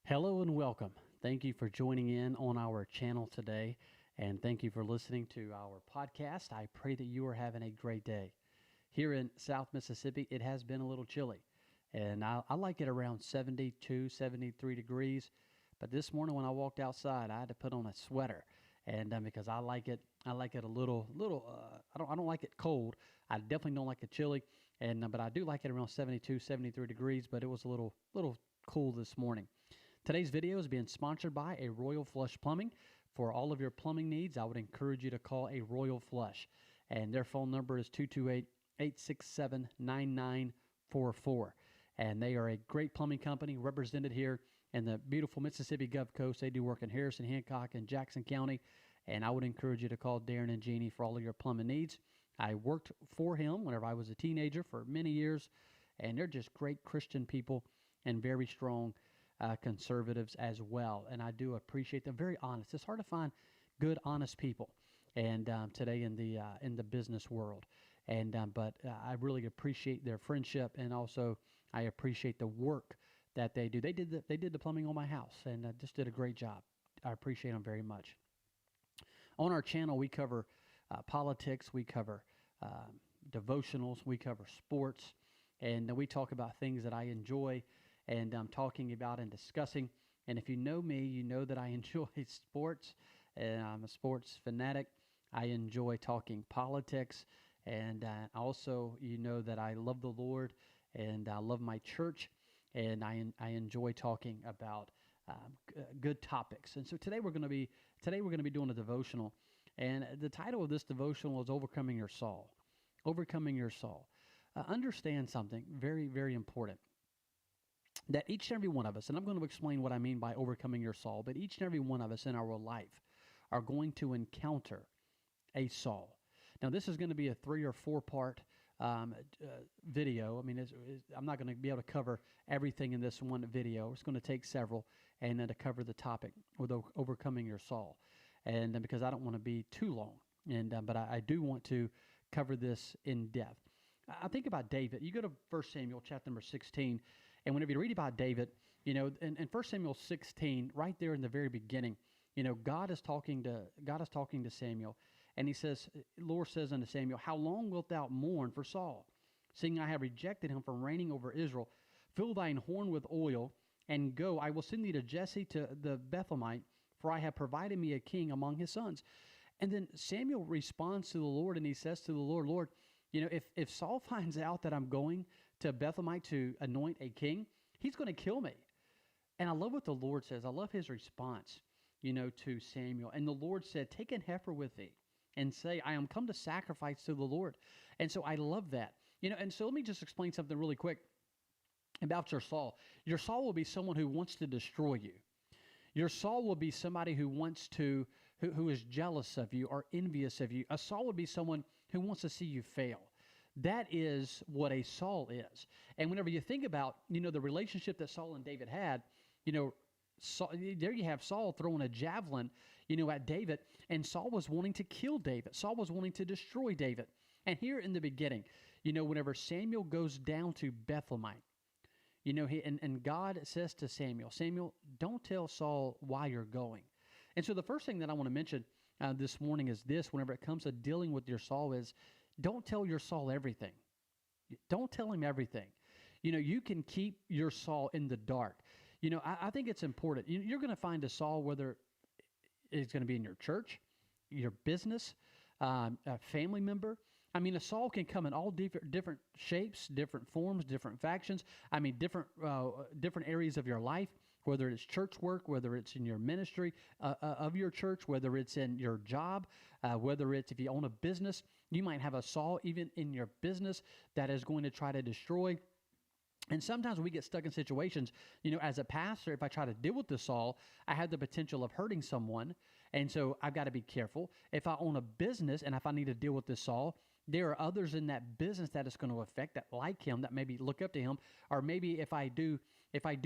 Hello and welcome. Thank you for joining in on our channel today, and thank you for listening to our podcast. I pray that you are having a great day. Here in South Mississippi, it has been a little chilly, and I like it around 72, 73 degrees. But this morning when I walked outside, I had to put on a sweater, and because I like it a little. I don't like it cold. I definitely don't like it chilly, and but I do like it around 72, 73 degrees. But it was a little cool this morning. Today's video is being sponsored by a Royal Flush Plumbing. For all of your plumbing needs, I would encourage you to call a Royal Flush. And their phone number is 228-867-9944. And they are a great plumbing company represented here in the beautiful Mississippi Gulf Coast. They do work in Harrison, Hancock, and Jackson County. And I would encourage you to call Darren and Jeannie for all of your plumbing needs. I worked for him whenever I was a teenager for many years. And they're just great Christian people and very strong conservatives as well, and I do appreciate them. Very honest. It's hard to find good, honest people, and today in the business world, and but I really appreciate their friendship, and also I appreciate the work that they do. They did the plumbing on my house, and just did a great job. I appreciate them very much. On our channel, we cover politics, we cover devotionals, we cover sports, and we talk about things that I enjoy and talking about and discussing. And if you know me, you know that I enjoy sports, and I'm a sports fanatic. I enjoy talking politics, and also, you know that I love the Lord, and I love my church, and I enjoy talking about good topics. And so today we're going to be doing a devotional, and the title of this devotional is "Overcoming Your Saul." Overcoming your Saul. Understand something very, very important. That each and every one of us, and I'm going to explain what I mean by overcoming your Saul, but each and every one of us in our life are going to encounter a Saul. Now, this is going to be a 3 or 4 part video. I mean, I'm not going to be able to cover everything in this one video. It's going to take several, and then to cover the topic with overcoming your Saul, and because I don't want to be too long, and but I do want to cover this in depth. I think about David. You go to 1 Samuel chapter number 16. And whenever you read about David, you know, in 1 Samuel 16, right there in the very beginning, you know, God is talking to Samuel, and he says, Lord says unto Samuel, "How long wilt thou mourn for Saul, seeing I have rejected him from reigning over Israel? Fill thine horn with oil, and go. I will send thee to Jesse to the Bethlehemite, for I have provided me a king among his sons." And then Samuel responds to the Lord, and he says to the Lord, "Lord, you know, if Saul finds out that I'm going to Bethlehemite to anoint a king, he's going to kill me." And I love what the Lord says. I love his response, you know, to Samuel. And the Lord said, "Take an heifer with thee and say, I am come to sacrifice to the Lord." And so I love that. You know, and so let me just explain something really quick about your Saul. Your Saul will be someone who wants to destroy you. Your Saul will be somebody who is jealous of you or envious of you. A Saul would be someone who wants to see you fail. That is what a Saul is. And whenever you think about, you know, the relationship that Saul and David had, you know, Saul, there you have Saul throwing a javelin, you know, at David, and Saul was wanting to kill David. Saul was wanting to destroy David. And here in the beginning, you know, whenever Samuel goes down to Bethlehemite, you know, and God says to Samuel, "Samuel, don't tell Saul why you're going." And so the first thing that I want to mention this morning is this: whenever it comes to dealing with your Saul, is don't tell your Saul everything. Don't tell him everything. You know, you can keep your Saul in the dark. You know, I think it's important. You're going to find a Saul, whether it's going to be in your church, your business, a family member. I mean, a Saul can come in all different shapes, different forms, different factions. I mean, different areas of your life, whether it's church work, whether it's in your ministry of your church, whether it's in your job, whether it's if you own a business. You might have a Saul even in your business that is going to try to destroy. And sometimes we get stuck in situations, you know, as a pastor, if I try to deal with the Saul, I have the potential of hurting someone. And so I've got to be careful. If I own a business and if I need to deal with the Saul, there are others in that business that it's going to affect that like him, that maybe look up to him. Or maybe if I do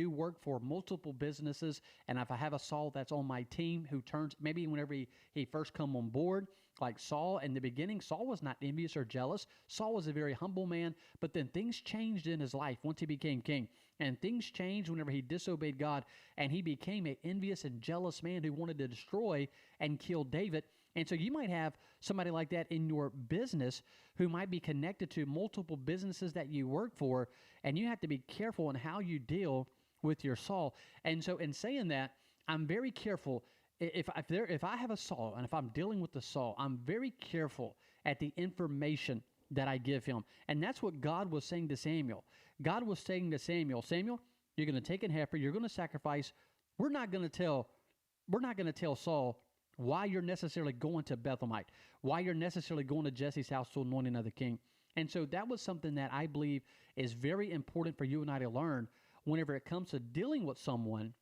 work for multiple businesses, and if I have a Saul that's on my team who turns, maybe whenever he first come on board, like Saul in the beginning, Saul was not envious or jealous. Saul was a very humble man, but then things changed in his life once he became king. And things changed whenever he disobeyed God, and he became an envious and jealous man who wanted to destroy and kill David. And so you might have somebody like that in your business who might be connected to multiple businesses that you work for, and you have to be careful in how you deal with your Saul. And so in saying that, I'm very careful. If I have a Saul, and if I'm dealing with the Saul, I'm very careful at the information that I give him. And that's what God was saying to Samuel. God was saying to Samuel, Samuel, you're going to take a heifer, you're going to sacrifice. We're not going to tell Saul why you're necessarily going to Bethlehemite, why you're necessarily going to Jesse's house to anoint another king. And so that was something that I believe is very important for you and I to learn whenever it comes to dealing with someone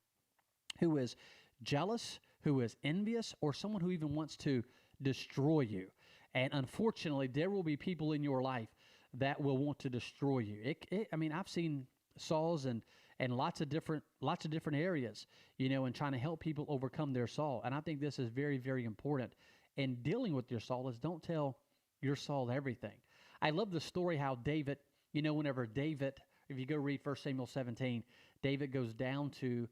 who is jealous, who is envious, or someone who even wants to destroy you. And unfortunately, there will be people in your life that will want to destroy you. I've seen Sauls and lots of different areas, and trying to help people overcome their Saul. And I think this is very, very important. And dealing with your Saul is don't tell your Saul everything. I love the story how David, whenever David, if you go read 1 Samuel 17, David goes down to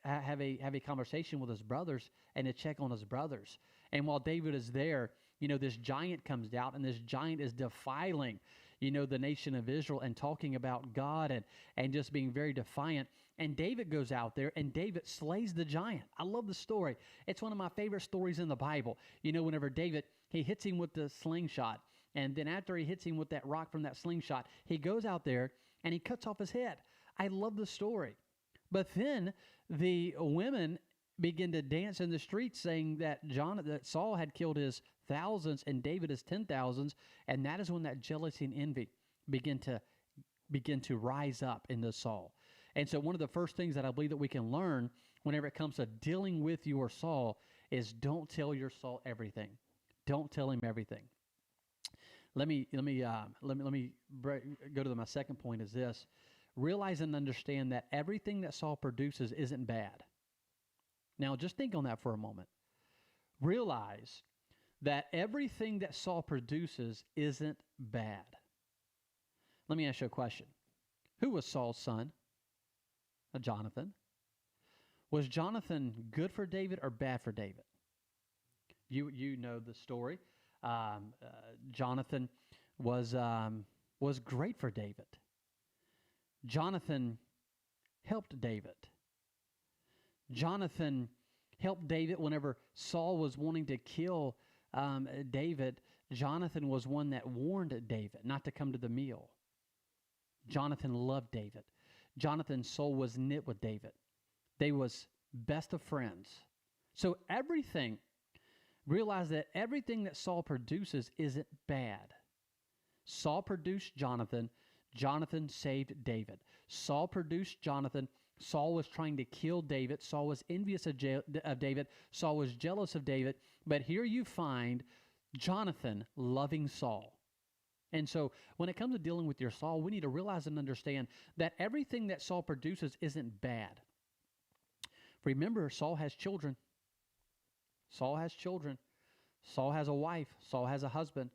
have a conversation with his brothers and to check on his brothers. And while David is there, this giant comes out, and this giant is defiling, the nation of Israel and talking about God and just being very defiant. And David goes out there and David slays the giant. I love the story. It's one of my favorite stories in the Bible. Whenever David, he hits him with the slingshot. And then after he hits him with that rock from that slingshot, he goes out there and he cuts off his head. I love the story. But then the women begin to dance in the streets saying that Saul had killed his thousands and David his 10,000s, and that is when that jealousy and envy begin to rise up in the Saul. And so one of the first things that I believe that we can learn whenever it comes to dealing with your Saul is don't tell your Saul everything. Don't tell him everything. Let me go to my second point is this. Realize and understand that everything that Saul produces isn't bad. Now, just think on that for a moment. Realize that everything that Saul produces isn't bad. Let me ask you a question. Who was Saul's son? Jonathan. Was Jonathan good for David or bad for David? You know the story. Jonathan was great for David. Jonathan helped David. Jonathan helped David whenever Saul was wanting to kill David. Jonathan was one that warned David not to come to the meal. Jonathan loved David. Jonathan's soul was knit with David. They was best of friends. So realize that everything that Saul produces isn't bad. Saul produced Jonathan. Jonathan saved David. Saul produced Jonathan. Saul was trying to kill David. Saul was envious of David. Saul was jealous of David. But here you find Jonathan loving Saul. And so when it comes to dealing with your Saul, we need to realize and understand that everything that Saul produces isn't bad. Remember, Saul has children. Saul has children. Saul has a wife. Saul has a husband.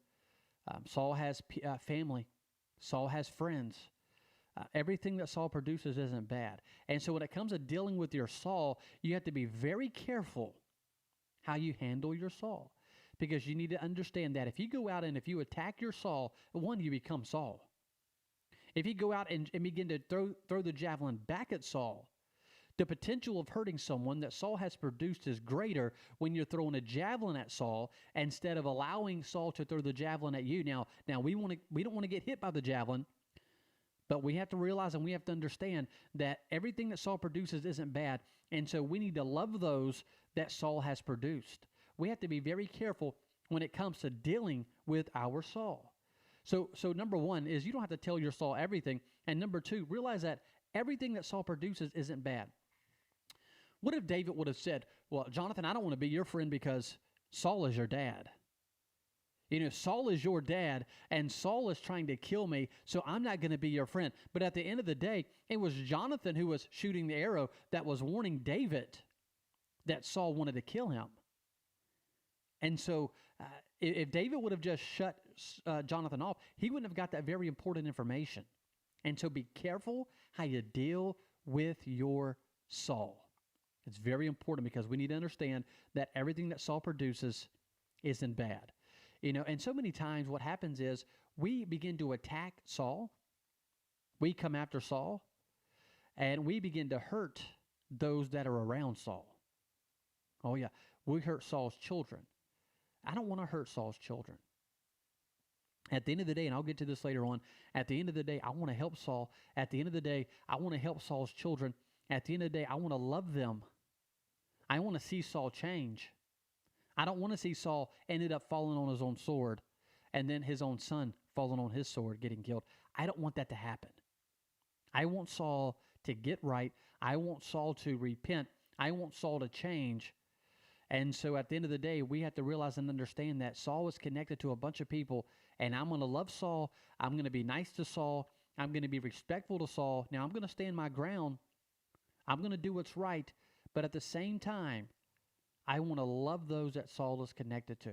Saul has family. Saul has friends. Everything that Saul produces isn't bad. And so when it comes to dealing with your Saul, you have to be very careful how you handle your Saul. Because you need to understand that if you go out and if you attack your Saul, one, you become Saul. If you go out and begin to throw the javelin back at Saul, the potential of hurting someone that Saul has produced is greater when you're throwing a javelin at Saul instead of allowing Saul to throw the javelin at you. Now we don't want to get hit by the javelin, but we have to realize and we have to understand that everything that Saul produces isn't bad, and so we need to love those that Saul has produced. We have to be very careful when it comes to dealing with our Saul. So number one is you don't have to tell your Saul everything, and number two, realize that everything that Saul produces isn't bad. What if David would have said, well, Jonathan, I don't want to be your friend because Saul is your dad. Saul is your dad, and Saul is trying to kill me, so I'm not going to be your friend. But at the end of the day, it was Jonathan who was shooting the arrow that was warning David that Saul wanted to kill him. And so if David would have just shut Jonathan off, he wouldn't have got that very important information. And so be careful how you deal with your Saul. It's very important because we need to understand that everything that Saul produces isn't bad. And so many times what happens is we begin to attack Saul. We come after Saul and we begin to hurt those that are around Saul. Oh, yeah. We hurt Saul's children. I don't want to hurt Saul's children. At the end of the day, and I'll get to this later on, at the end of the day, I want to help Saul. At the end of the day, I want to help Saul's children. At the end of the day, I want to love them. I want to see Saul change. I don't want to see Saul ended up falling on his own sword and then his own son falling on his sword, getting killed. I don't want that to happen. I want Saul to get right. I want Saul to repent. I want Saul to change. And so at the end of the day, we have to realize and understand that Saul was connected to a bunch of people, and I'm going to love Saul. I'm going to be nice to Saul. I'm going to be respectful to Saul. Now, I'm going to stand my ground. I'm going to do what's right. But at the same time, I want to love those that Saul is connected to.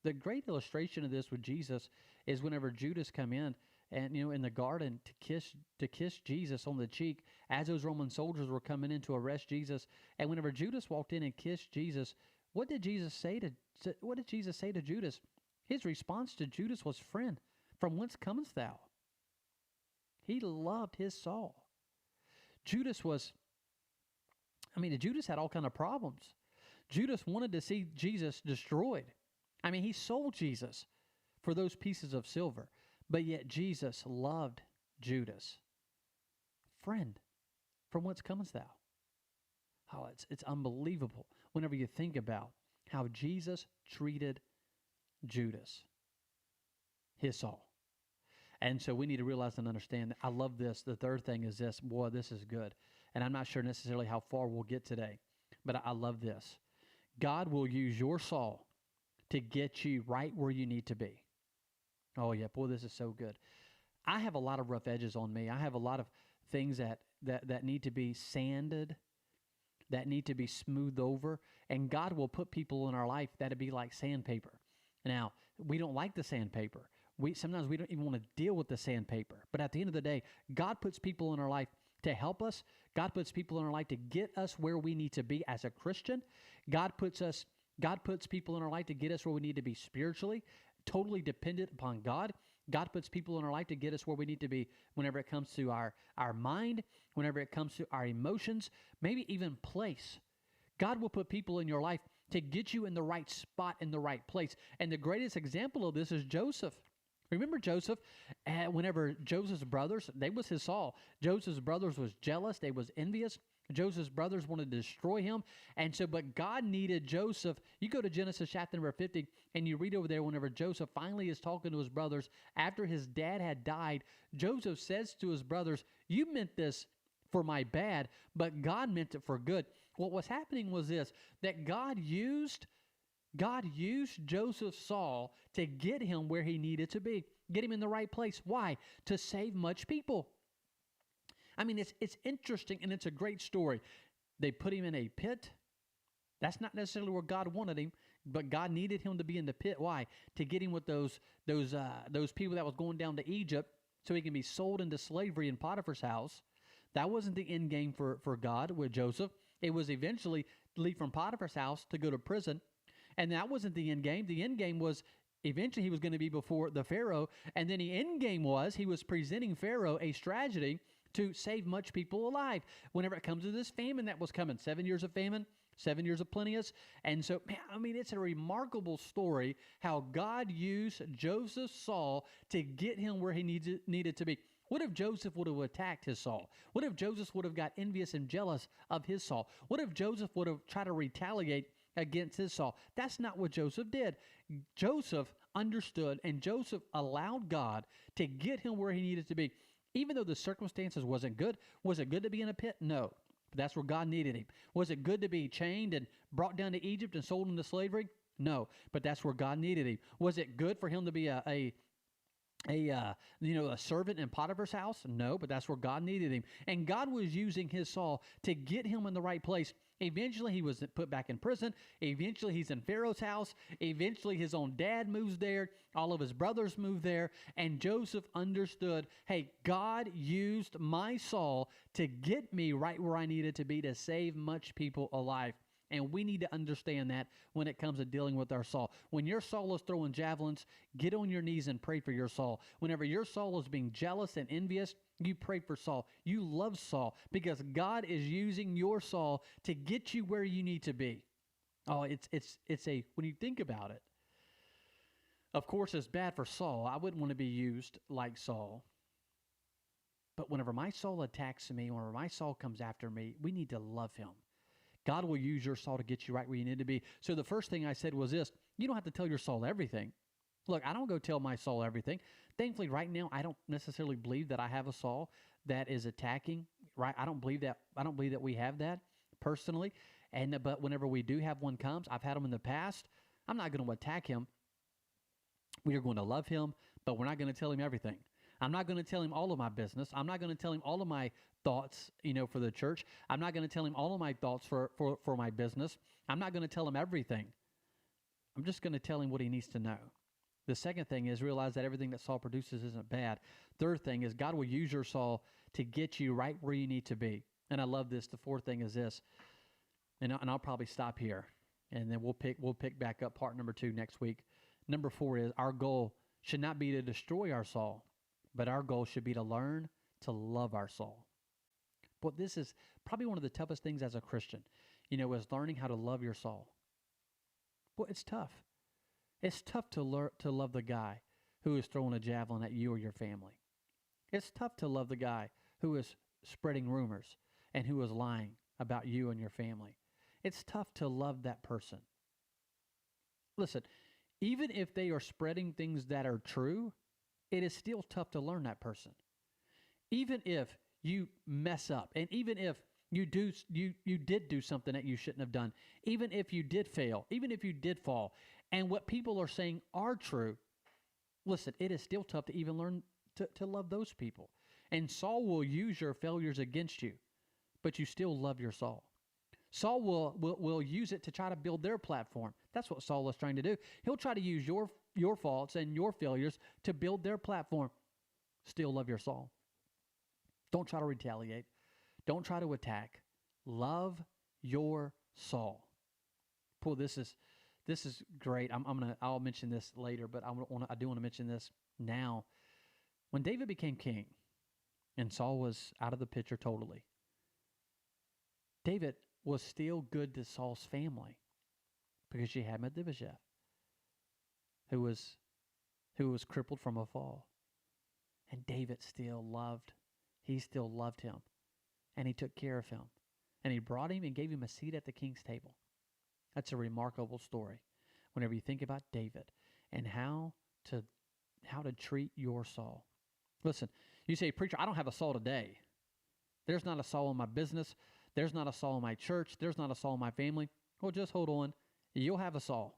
The great illustration of this with Jesus is whenever Judas come in and in the garden to kiss Jesus on the cheek as those Roman soldiers were coming in to arrest Jesus. And whenever Judas walked in and kissed Jesus, what did Jesus say to Judas? His response to Judas was, "Friend, from whence comest thou?" He loved his Saul. Judas had all kind of problems. Judas wanted to see Jesus destroyed. He sold Jesus for those pieces of silver. But yet Jesus loved Judas. "Friend, from whence comest thou?" Oh, it's unbelievable whenever you think about how Jesus treated Judas, his Saul. And so we need to realize and understand that. I love this. The third thing is this. Boy, this is good. And I'm not sure necessarily how far we'll get today, but I love this. God will use your Saul to get you right where you need to be. Oh, yeah. Boy, this is so good. I have a lot of rough edges on me. I have a lot of things that need to be sanded, that need to be smoothed over. And God will put people in our life that'll be like sandpaper. Now, we don't like the sandpaper. Sometimes we don't even want to deal with the sandpaper. But at the end of the day, God puts people in our life to help us. God puts people in our life to get us where we need to be as a Christian. God puts people in our life to get us where we need to be spiritually, totally dependent upon God. God puts people in our life to get us where we need to be whenever it comes to our mind, whenever it comes to our emotions, maybe even place. God will put people in your life to get you in the right spot, in the right place. And the greatest example of this is Joseph. Remember Joseph? Whenever Joseph's brothers, they was his Saul. Joseph's brothers was jealous. They was envious. Joseph's brothers wanted to destroy him. And so, but God needed Joseph. You go to Genesis chapter number 50, and you read over there whenever Joseph finally is talking to his brothers after his dad had died. Joseph says to his brothers, "You meant this for my bad, but God meant it for good." What was happening was this, that God used Joseph's Saul to get him where he needed to be, get him in the right place. Why? To save much people. It's interesting, and it's a great story. They put him in a pit. That's not necessarily where God wanted him, but God needed him to be in the pit. Why? To get him with those people that was going down to Egypt so he can be sold into slavery in Potiphar's house. That wasn't the end game for God with Joseph. It was eventually leave from Potiphar's house to go to prison. And that wasn't the end game. The end game was eventually he was going to be before the Pharaoh. And then the end game was he was presenting Pharaoh a strategy to save much people alive. Whenever it comes to this famine that was coming, 7 years of famine, 7 years of plenteous. And so, it's a remarkable story how God used Joseph's Saul to get him where he needed to be. What if Joseph would have attacked his Saul? What if Joseph would have got envious and jealous of his Saul? What if Joseph would have tried to retaliate against his Saul? That's not what Joseph did. Joseph understood, and Joseph allowed God to get him where he needed to be. Even though the circumstances wasn't good. Was it good to be in a pit? No. But that's where God needed him. Was it good to be chained and brought down to Egypt and sold into slavery? No. But that's where God needed him. Was it good for him to be a a servant in Potiphar's house? No, but that's where God needed him. And God was using his Saul to get him in the right place. Eventually, he was put back in prison. Eventually, he's in Pharaoh's house. Eventually, his own dad moves there. All of his brothers move there. And Joseph understood, hey, God used my Saul to get me right where I needed to be to save much people alive. And we need to understand that when it comes to dealing with our Saul. When your Saul is throwing javelins, get on your knees and pray for your Saul. Whenever your Saul is being jealous and envious, you pray for Saul. You love Saul because God is using your Saul to get you where you need to be. Oh, when you think about it, of course, it's bad for Saul. I wouldn't want to be used like Saul. But whenever my Saul attacks me, whenever my Saul comes after me, we need to love him. God will use your Saul to get you right where you need to be. So the first thing I said was this: you don't have to tell your Saul everything. Look, I don't go tell my Saul everything. Thankfully, right now, I don't necessarily believe that I have a Saul that is attacking. Right? I don't believe that. I don't believe that we have that personally. But whenever we do have one comes, I've had them in the past. I'm not going to attack him. We are going to love him, but we're not going to tell him everything. I'm not going to tell him all of my business. I'm not going to tell him all of my thoughts, for the church. I'm not going to tell him all of my thoughts for my business. I'm not going to tell him everything. I'm just going to tell him what he needs to know. The second thing is realize that everything that Saul produces isn't bad. Third thing is God will use your Saul to get you right where you need to be. And I love this. The fourth thing is this, and I'll probably stop here, and then we'll pick back up part number 2 next week. Number 4 is our goal should not be to destroy our Saul, but our goal should be to learn to love our Saul. But this is probably one of the toughest things as a Christian, is learning how to love your Saul. Well, it's tough. It's tough to love the guy who is throwing a javelin at you or your family. It's tough to love the guy who is spreading rumors and who is lying about you and your family. It's tough to love that person. Listen, even if they are spreading things that are true, it is still tough to learn that person. Even if you mess up, and even if you did do something that you shouldn't have done, even if you did fail, even if you did fall, and what people are saying are true, listen, it is still tough to even learn to love those people. And Saul will use your failures against you, but you still love your Saul. Saul will use it to try to build their platform. That's what Saul is trying to do. He'll try to use your faults and your failures to build their platform. Still love your Saul. Don't try to retaliate. Don't try to attack. Love your Saul. Boy, this is great. I'll mention this later, but I do want to mention this now. When David became king, and Saul was out of the picture totally, David was still good to Saul's family because you had Mephibosheth, who was crippled from a fall, and David still loved him, and he took care of him, and he brought him and gave him a seat at the king's table. That's a remarkable story whenever you think about David and how to treat your Saul. Listen, you say, preacher, I don't have a Saul today. There's not a Saul in my business. There's not a Saul in my church. There's not a Saul in my family. Well, just hold on. You'll have a Saul.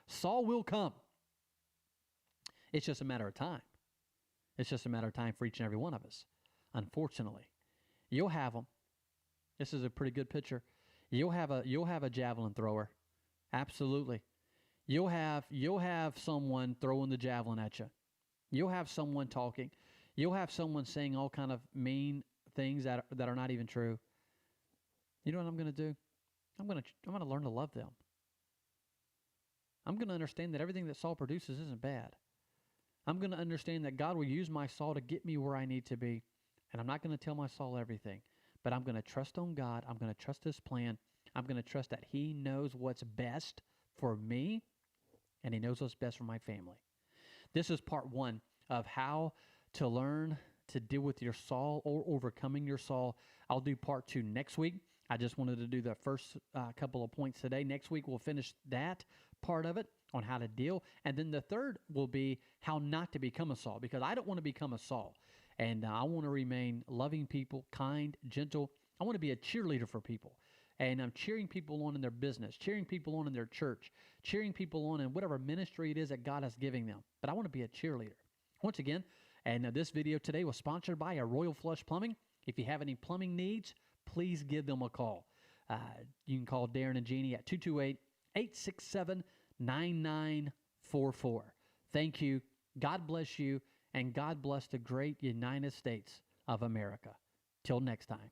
Saul will come. It's just a matter of time. It's just a matter of time for each and every one of us. Unfortunately, you'll have them. This is a pretty good picture. You'll have a javelin thrower. Absolutely. You'll have someone throwing the javelin at you. You'll have someone talking. You'll have someone saying all kind of mean things that are not even true. You know what I'm going to do? I'm going to learn to love them. I'm going to understand that everything that Saul produces isn't bad. I'm going to understand that God will use my Saul to get me where I need to be. And I'm not going to tell my Saul everything, but I'm going to trust on God. I'm going to trust his plan. I'm going to trust that he knows what's best for me, and he knows what's best for my family. This is part 1 of how to learn to deal with your Saul or overcoming your Saul. I'll do part 2 next week. I just wanted to do the first couple of points today. Next week, we'll finish that part of it on how to deal. And then the third will be how not to become a Saul, because I don't want to become a Saul. And I want to remain loving people, kind, gentle. I want to be a cheerleader for people. And I'm cheering people on in their business, cheering people on in their church, cheering people on in whatever ministry it is that God is giving them. But I want to be a cheerleader. Once again, and this video today was sponsored by Royal Flush Plumbing. If you have any plumbing needs, please give them a call. You can call Darren and Jeannie at 228-867-9944. Thank you. God bless you, and God bless the great United States of America. Till next time.